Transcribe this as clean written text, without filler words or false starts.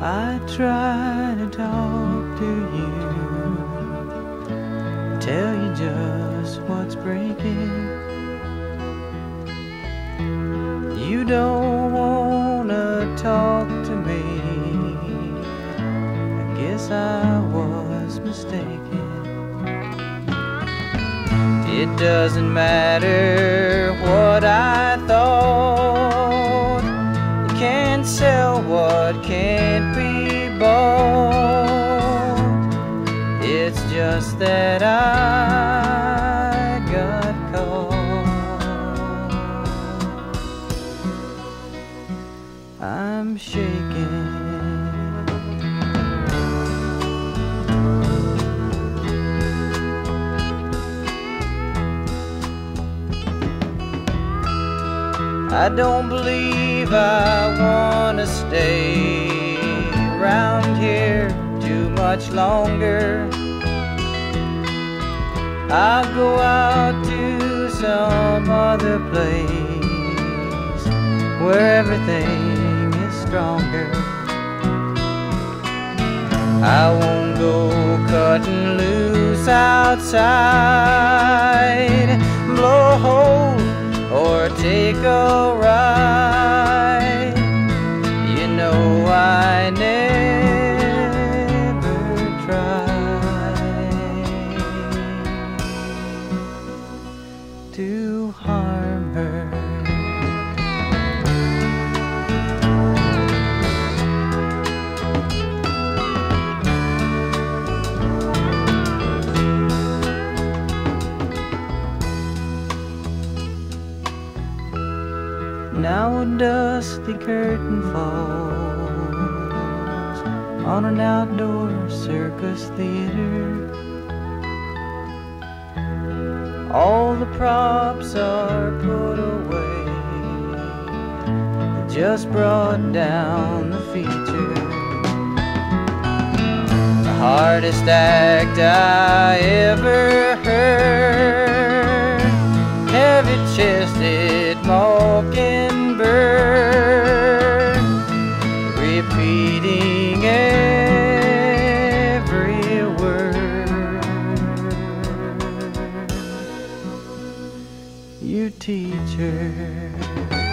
I try to talk to you, tell you just what's breaking. You don't wanna talk to me. I guess I was mistaken. It doesn't matter what I thought. You can't sell what can't be bought. It's just that I got caught. I'm shaking. I don't believe I wanna stay around here too much longer. I'll go out to some other place where everything is stronger. I won't go cutting loose outside, blow a hole or take a ride. You know I never tried to harm her. Now a dusty curtain falls on an outdoor circus theater. All the props are put away. They just brought down the feature. The hardest act I ever heard. Heavy-chested mockingbird, repeating every word. You teach her.